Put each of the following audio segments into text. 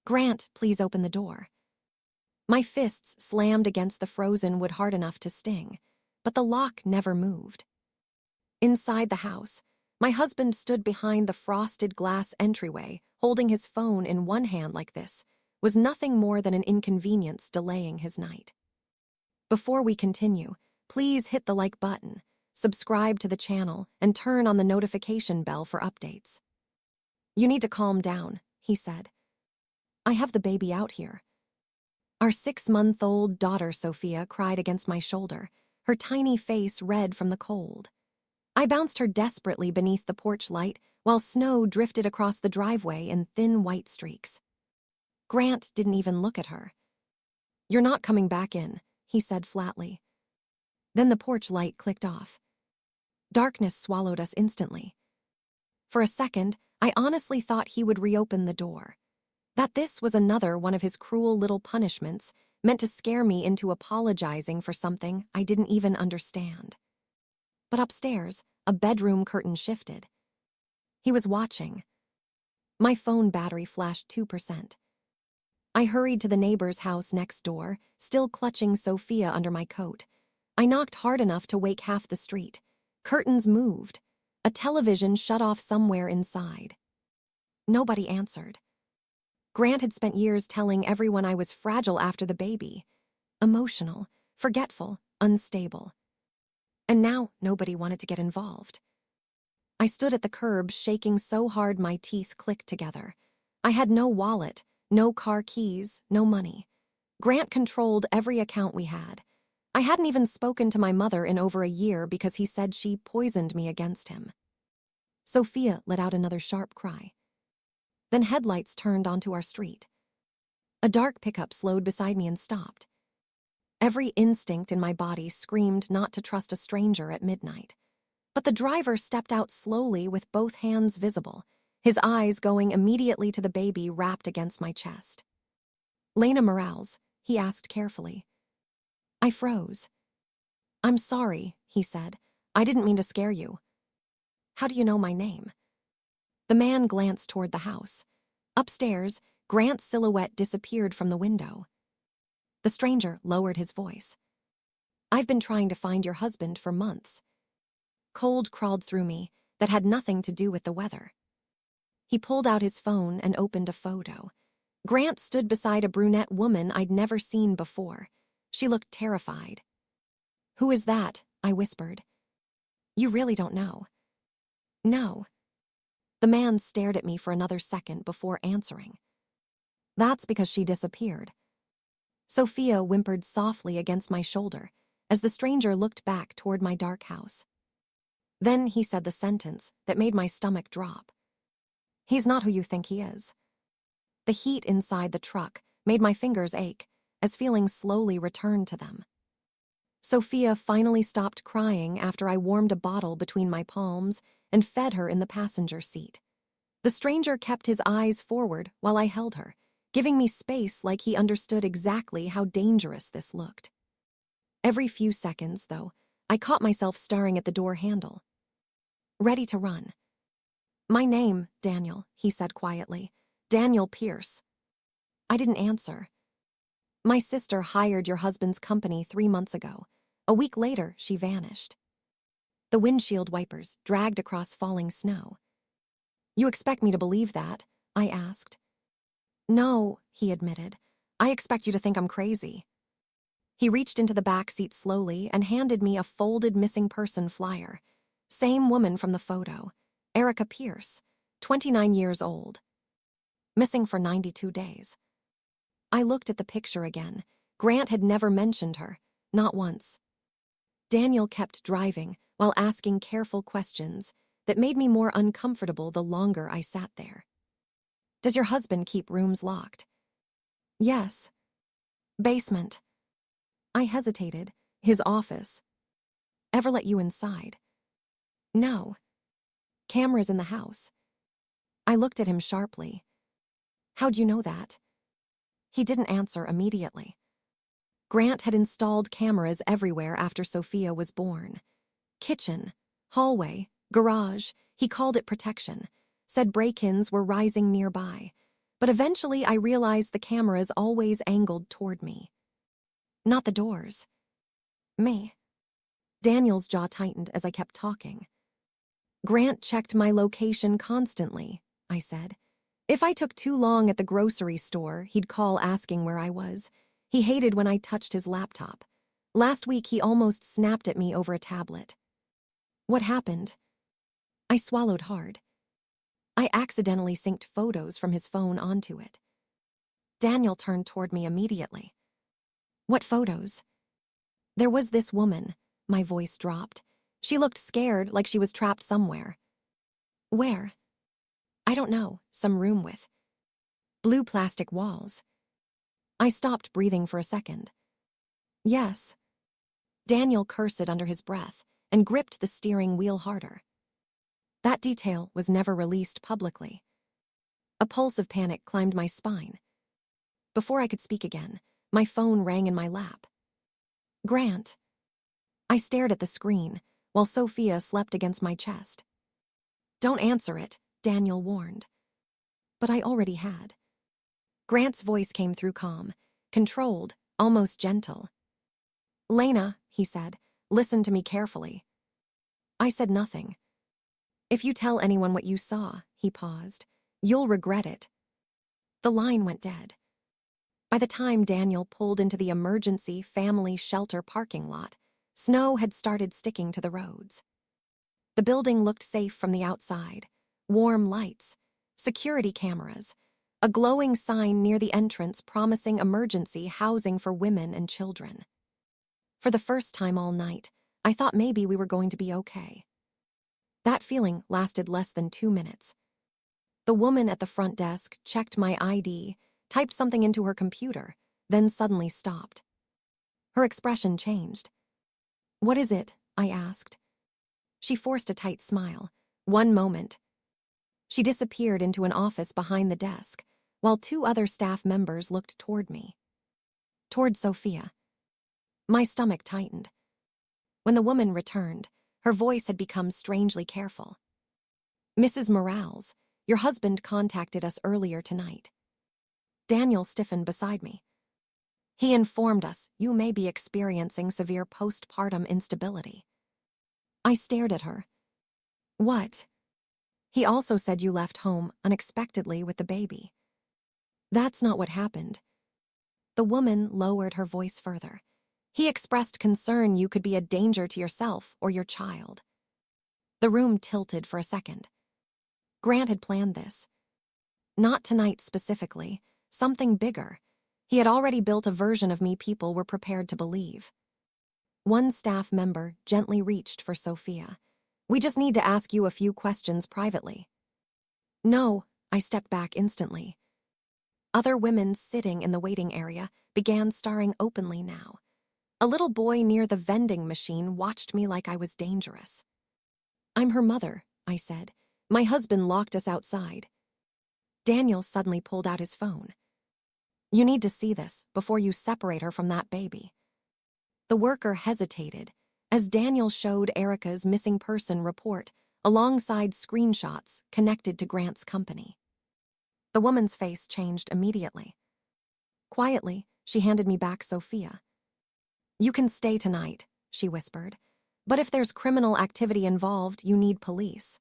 "Grant, please open the door." My fists slammed against the frozen wood hard enough to sting, but the lock never moved. Inside the house, my husband stood behind the frosted glass entryway, holding his phone in one hand like this, was nothing more than an inconvenience delaying his night. Before we continue, please hit the like button, subscribe to the channel, and turn on the notification bell for updates. "You need to calm down," he said. "I have the baby out here." Our 6-month-old daughter, Sophia, cried against my shoulder, her tiny face red from the cold. I bounced her desperately beneath the porch light while snow drifted across the driveway in thin white streaks. Grant didn't even look at her. "You're not coming back in," he said flatly. Then the porch light clicked off. Darkness swallowed us instantly. For a second, I honestly thought he would reopen the door. That this was another one of his cruel little punishments meant to scare me into apologizing for something I didn't even understand. But upstairs, a bedroom curtain shifted. He was watching. My phone battery flashed 2%. I hurried to the neighbor's house next door, still clutching Sophia under my coat. I knocked hard enough to wake half the street. Curtains moved. A television shut off somewhere inside. Nobody answered. Grant had spent years telling everyone I was fragile after the baby. Emotional, forgetful, unstable. And now nobody wanted to get involved. I stood at the curb, shaking so hard my teeth clicked together. I had no wallet, no car keys, no money. Grant controlled every account we had. I hadn't even spoken to my mother in over a year because he said she poisoned me against him. Sophia let out another sharp cry. Then headlights turned onto our street. A dark pickup slowed beside me and stopped. Every instinct in my body screamed not to trust a stranger at midnight. But the driver stepped out slowly with both hands visible, his eyes going immediately to the baby wrapped against my chest. "Lena Morales," he asked carefully. I froze. "I'm sorry," he said. "I didn't mean to scare you." "How do you know my name?" The man glanced toward the house. Upstairs, Grant's silhouette disappeared from the window. The stranger lowered his voice. "I've been trying to find your husband for months." Cold crawled through me that had nothing to do with the weather. He pulled out his phone and opened a photo. Grant stood beside a brunette woman I'd never seen before. She looked terrified. "Who is that?" I whispered. "You really don't know?" "No." The man stared at me for another second before answering. "That's because she disappeared." Sophia whimpered softly against my shoulder as the stranger looked back toward my dark house. Then he said the sentence that made my stomach drop. "He's not who you think he is." The heat inside the truck made my fingers ache as feelings slowly returned to them. Sophia finally stopped crying after I warmed a bottle between my palms and fed her in the passenger seat. The stranger kept his eyes forward while I held her, giving me space like he understood exactly how dangerous this looked. Every few seconds, though, I caught myself staring at the door handle. Ready to run. "My name, Daniel," he said quietly. "Daniel Pierce." I didn't answer. "My sister hired your husband's company 3 months ago. A week later, she vanished." The windshield wipers dragged across falling snow. "You expect me to believe that?" I asked. "No," he admitted. "I expect you to think I'm crazy." He reached into the back seat slowly and handed me a folded missing person flyer. Same woman from the photo, Erica Pierce, 29 years old. Missing for 92 days. I looked at the picture again. Grant had never mentioned her, not once. Daniel kept driving while asking careful questions that made me more uncomfortable the longer I sat there. "Does your husband keep rooms locked?" "Yes." "Basement." I hesitated. "His office." "Ever let you inside?" "No." "Cameras in the house?" I looked at him sharply. "How'd you know that?" He didn't answer immediately. Grant had installed cameras everywhere after Sophia was born. Kitchen, hallway, garage, he called it protection, said break-ins were rising nearby. But eventually I realized the cameras always angled toward me. Not the doors. Me. Daniel's jaw tightened as I kept talking. Grant checked my location constantly, I said. If I took too long at the grocery store, he'd call asking where I was. He hated when I touched his laptop. Last week, he almost snapped at me over a tablet. What happened? I swallowed hard. I accidentally synced photos from his phone onto it. Daniel turned toward me immediately. What photos? There was this woman. My voice dropped. She looked scared, like she was trapped somewhere. Where? I don't know, some room with blue plastic walls. I stopped breathing for a second. Yes. Daniel cursed under his breath and gripped the steering wheel harder. That detail was never released publicly. A pulse of panic climbed my spine. Before I could speak again, my phone rang in my lap. Grant. I stared at the screen while Sophia slept against my chest. Don't answer it, Daniel warned. But I already had. Grant's voice came through calm, controlled, almost gentle. Lena, he said, listen to me carefully. I said nothing. If you tell anyone what you saw, he paused, you'll regret it. The line went dead. By the time Daniel pulled into the emergency family shelter parking lot, snow had started sticking to the roads. The building looked safe from the outside. Warm lights, security cameras, a glowing sign near the entrance promising emergency housing for women and children. For the first time all night, I thought maybe we were going to be okay. That feeling lasted less than 2 minutes. The woman at the front desk checked my ID, typed something into her computer, then suddenly stopped. Her expression changed. What is it? I asked. She forced a tight smile. One moment. She disappeared into an office behind the desk, while 2 other staff members looked toward me. Toward Sophia. My stomach tightened. When the woman returned, her voice had become strangely careful. Mrs. Morales, your husband contacted us earlier tonight. Daniel stiffened beside me. He informed us you may be experiencing severe postpartum instability. I stared at her. What? He also said you left home unexpectedly with the baby. That's not what happened. The woman lowered her voice further. He expressed concern you could be a danger to yourself or your child. The room tilted for a second. Grant had planned this. Not tonight specifically, something bigger. He had already built a version of me people were prepared to believe. One staff member gently reached for Sophia. We just need to ask you a few questions privately. No, I stepped back instantly. Other women sitting in the waiting area began staring openly now. A little boy near the vending machine watched me like I was dangerous. I'm her mother, I said. My husband locked us outside. Daniel suddenly pulled out his phone. You need to see this before you separate her from that baby. The worker hesitated as Daniel showed Erica's missing person report alongside screenshots connected to Grant's company. The woman's face changed immediately. Quietly, she handed me back Sophia. You can stay tonight, she whispered, but if there's criminal activity involved, you need police.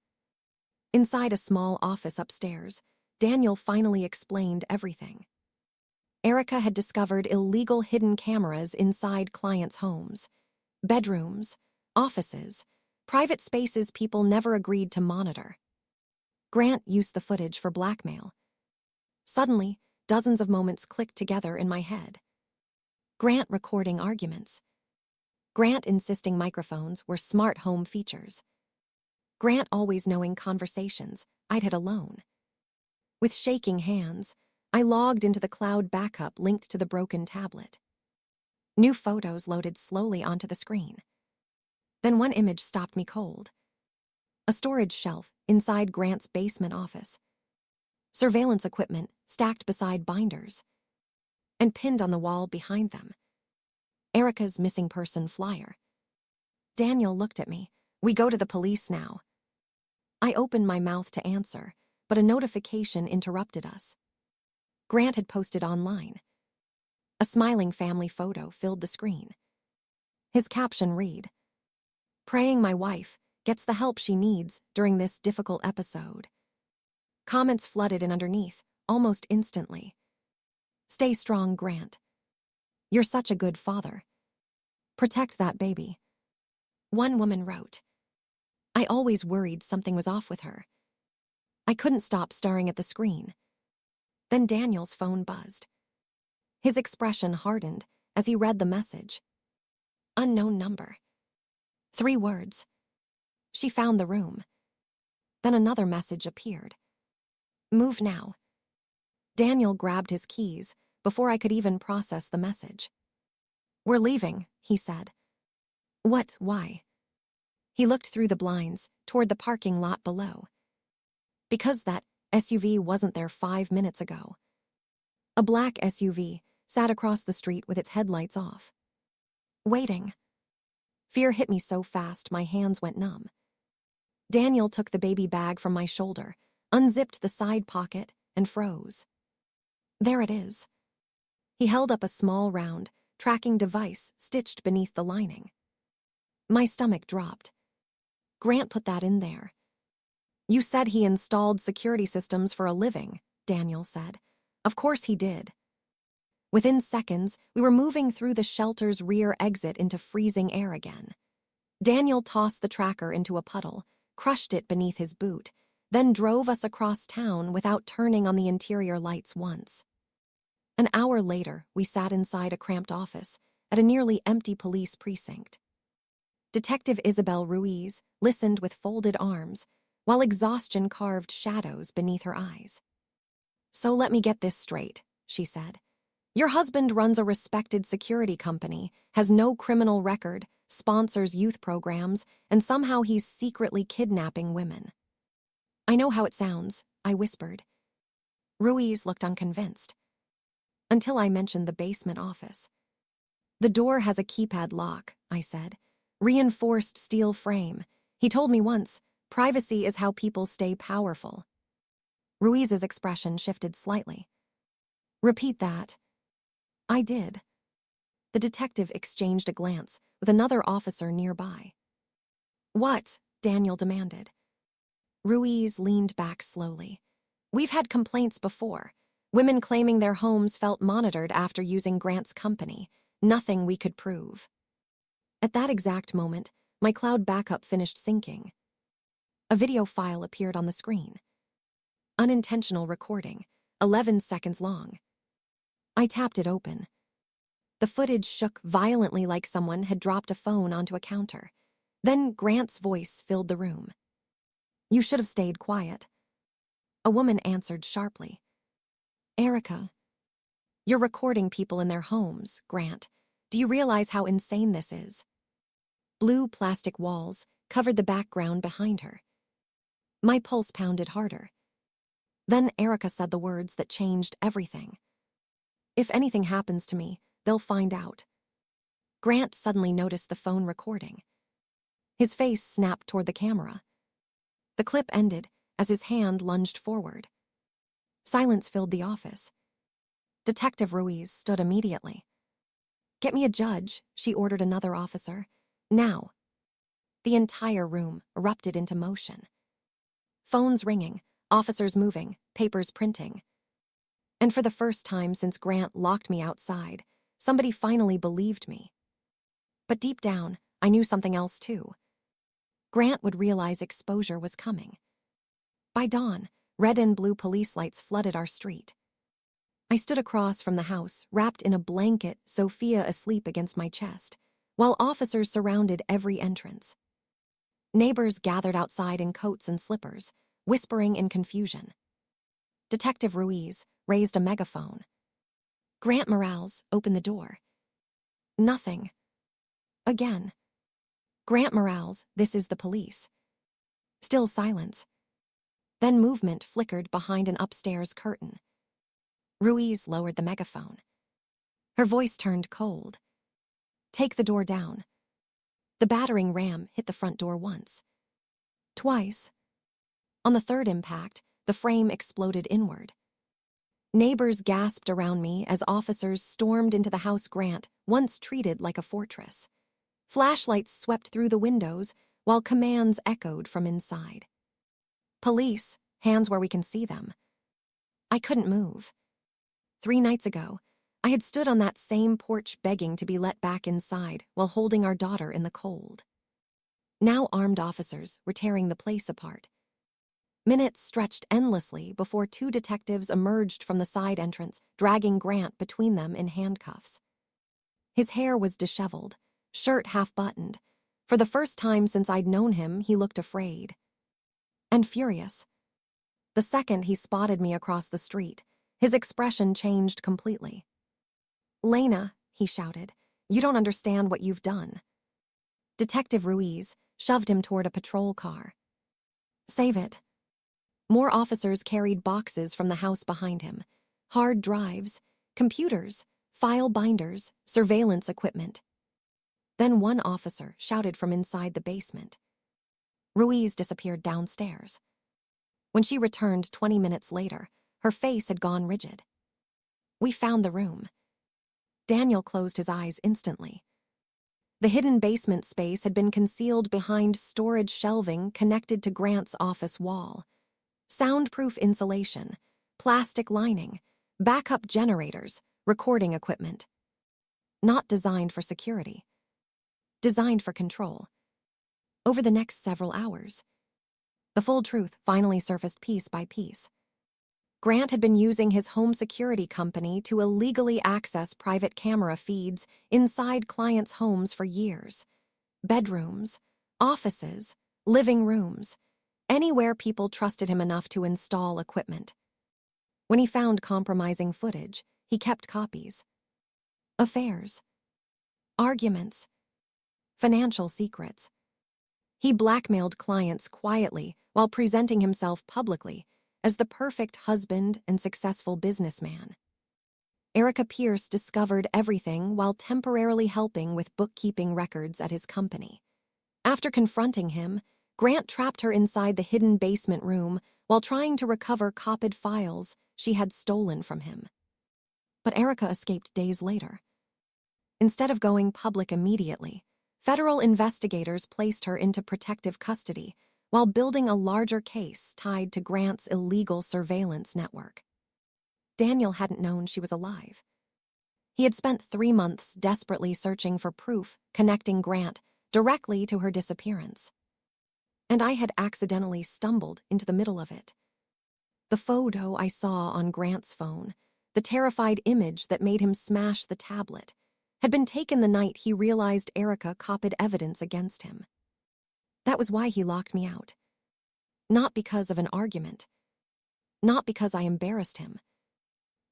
Inside a small office upstairs, Daniel finally explained everything. Erica had discovered illegal hidden cameras inside clients' homes, bedrooms, offices, private spaces people never agreed to monitor. Grant used the footage for blackmail. Suddenly, dozens of moments clicked together in my head. Grant recording arguments. Grant insisting microphones were smart home features. Grant always knowing conversations I'd had alone. With shaking hands, I logged into the cloud backup linked to the broken tablet. New photos loaded slowly onto the screen. Then one image stopped me cold. A storage shelf inside Grant's basement office. Surveillance equipment stacked beside binders. And pinned on the wall behind them, Erica's missing person flyer. Daniel looked at me. We go to the police now. I opened my mouth to answer, but a notification interrupted us. Grant had posted online. A smiling family photo filled the screen. His caption read, "Praying my wife gets the help she needs during this difficult episode." Comments flooded in underneath, almost instantly. "Stay strong, Grant. You're such a good father. Protect that baby." One woman wrote, "I always worried something was off with her." I couldn't stop staring at the screen. Then Daniel's phone buzzed. His expression hardened as he read the message. Unknown number. 3 words. She found the room. Then another message appeared. Move now. Daniel grabbed his keys before I could even process the message. We're leaving, he said. What, why? He looked through the blinds toward the parking lot below. Because that SUV wasn't there 5 minutes ago. A black SUV sat across the street with its headlights off. Waiting. Fear hit me so fast my hands went numb. Daniel took the baby bag from my shoulder, unzipped the side pocket, and froze. There it is. He held up a small round tracking device stitched beneath the lining. My stomach dropped. Grant put that in there. You said he installed security systems for a living, Daniel said. Of course he did. Within seconds, we were moving through the shelter's rear exit into freezing air again. Daniel tossed the tracker into a puddle, crushed it beneath his boot, then drove us across town without turning on the interior lights once. An hour later, we sat inside a cramped office at a nearly empty police precinct. Detective Isabel Ruiz listened with folded arms, while exhaustion carved shadows beneath her eyes. So let me get this straight, she said. Your husband runs a respected security company, has no criminal record, sponsors youth programs, and somehow he's secretly kidnapping women. I know how it sounds, I whispered. Ruiz looked unconvinced. Until I mentioned the basement office. The door has a keypad lock, I said. Reinforced steel frame. He told me once, privacy is how people stay powerful. Ruiz's expression shifted slightly. Repeat that. I did. The detective exchanged a glance with another officer nearby. What? Daniel demanded. Ruiz leaned back slowly. We've had complaints before. Women claiming their homes felt monitored after using Grant's company. Nothing we could prove. At that exact moment, my cloud backup finished syncing. A video file appeared on the screen. Unintentional recording, 11 seconds long. I tapped it open. The footage shook violently like someone had dropped a phone onto a counter. Then Grant's voice filled the room. You should have stayed quiet. A woman answered sharply. Erica, you're recording people in their homes, Grant. Do you realize how insane this is? Blue plastic walls covered the background behind her. My pulse pounded harder. Then Erica said the words that changed everything. If anything happens to me, they'll find out. Grant suddenly noticed the phone recording. His face snapped toward the camera. The clip ended as his hand lunged forward. Silence filled the office. Detective Ruiz stood immediately. Get me a judge, she ordered another officer. Now. The entire room erupted into motion. Phones ringing, officers moving, papers printing. And for the first time since Grant locked me outside, somebody finally believed me. But deep down, I knew something else too. Grant would realize exposure was coming. By dawn, red and blue police lights flooded our street. I stood across from the house, wrapped in a blanket, Sophia asleep against my chest, while officers surrounded every entrance. Neighbors gathered outside in coats and slippers, whispering in confusion. Detective Ruiz raised a megaphone. Grant Morales opened the door. Nothing. Again. Grant Morales, this is the police. Still silence. Then movement flickered behind an upstairs curtain. Ruiz lowered the megaphone. Her voice turned cold. Take the door down. The battering ram hit the front door once. Twice. On the third impact, the frame exploded inward. Neighbors gasped around me as officers stormed into the house Grant once treated like a fortress. Flashlights swept through the windows while commands echoed from inside. Police, hands where we can see them. I couldn't move. 3 nights ago, I had stood on that same porch begging to be let back inside while holding our daughter in the cold. Now armed officers were tearing the place apart. Minutes stretched endlessly before 2 detectives emerged from the side entrance, dragging Grant between them in handcuffs. His hair was disheveled, shirt half-buttoned. For the first time since I'd known him, he looked afraid. And furious. The second he spotted me across the street, his expression changed completely. "Lena," he shouted, "you don't understand what you've done." Detective Ruiz shoved him toward a patrol car. "Save it." More officers carried boxes from the house behind him. Hard drives, computers, file binders, surveillance equipment. Then one officer shouted from inside the basement. Ruiz disappeared downstairs. When she returned 20 minutes later, her face had gone rigid. "We found the room." Daniel closed his eyes instantly. The hidden basement space had been concealed behind storage shelving connected to Grant's office wall. Soundproof insulation, plastic lining, backup generators, recording equipment. Not designed for security. Designed for control. Over the next several hours, the full truth finally surfaced piece by piece. Grant had been using his home security company to illegally access private camera feeds inside clients' homes for years. Bedrooms, offices, living rooms, anywhere people trusted him enough to install equipment. When he found compromising footage, he kept copies. Affairs, arguments, financial secrets. He blackmailed clients quietly while presenting himself publicly as the perfect husband and successful businessman. Erica Pierce discovered everything while temporarily helping with bookkeeping records at his company. After confronting him, Grant trapped her inside the hidden basement room while trying to recover copied files she had stolen from him. But Erica escaped days later. Instead of going public immediately, federal investigators placed her into protective custody while building a larger case tied to Grant's illegal surveillance network. Daniel hadn't known she was alive. He had spent 3 months desperately searching for proof connecting Grant directly to her disappearance. And I had accidentally stumbled into the middle of it. The photo I saw on Grant's phone, the terrified image that made him smash the tablet, had been taken the night he realized Erica copied evidence against him. That was why he locked me out. Not because of an argument. Not because I embarrassed him.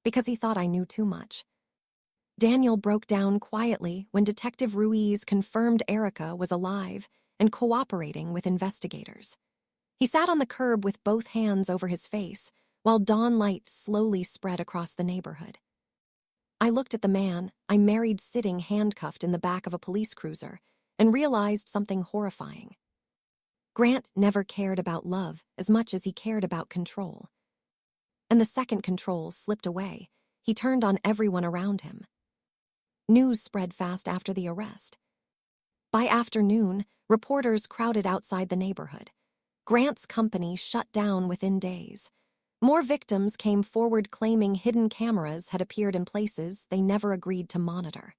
Because he thought I knew too much. Daniel broke down quietly when Detective Ruiz confirmed Erica was alive and cooperating with investigators. He sat on the curb with both hands over his face while dawn light slowly spread across the neighborhood. I looked at the man I married sitting handcuffed in the back of a police cruiser and realized something horrifying. Grant never cared about love as much as he cared about control. And the second control slipped away, he turned on everyone around him. News spread fast after the arrest. By afternoon, reporters crowded outside the neighborhood. Grant's company shut down within days. More victims came forward claiming hidden cameras had appeared in places they never agreed to monitor.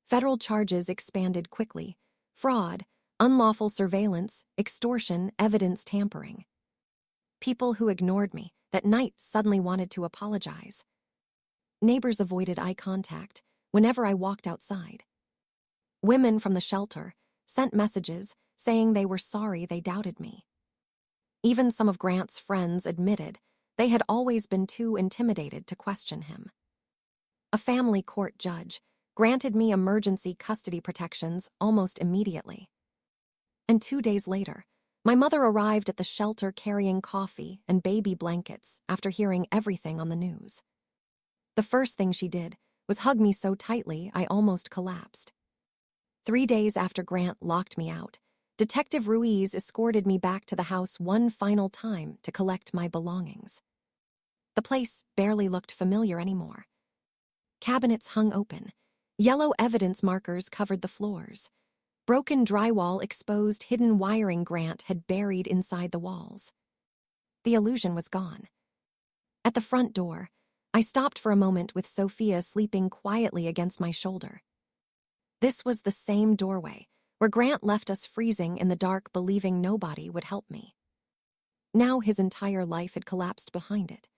Federal charges expanded quickly: fraud, unlawful surveillance, extortion, evidence tampering. People who ignored me that night suddenly wanted to apologize. Neighbors avoided eye contact whenever I walked outside. Women from the shelter sent messages saying they were sorry they doubted me. Even some of Grant's friends admitted they had always been too intimidated to question him. A family court judge granted me emergency custody protections almost immediately. And 2 days later, my mother arrived at the shelter carrying coffee and baby blankets after hearing everything on the news. The first thing she did was hug me so tightly I almost collapsed. 3 days after Grant locked me out, Detective Ruiz escorted me back to the house one final time to collect my belongings. The place barely looked familiar anymore. Cabinets hung open. Yellow evidence markers covered the floors. Broken drywall exposed hidden wiring Grant had buried inside the walls. The illusion was gone. At the front door, I stopped for a moment with Sophia sleeping quietly against my shoulder. This was the same doorway where Grant left us freezing in the dark, believing nobody would help me. Now his entire life had collapsed behind it.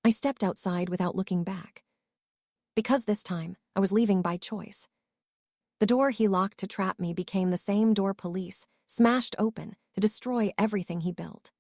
I stepped outside without looking back. Because this time, I was leaving by choice. The door he locked to trap me became the same door police smashed open to destroy everything he built.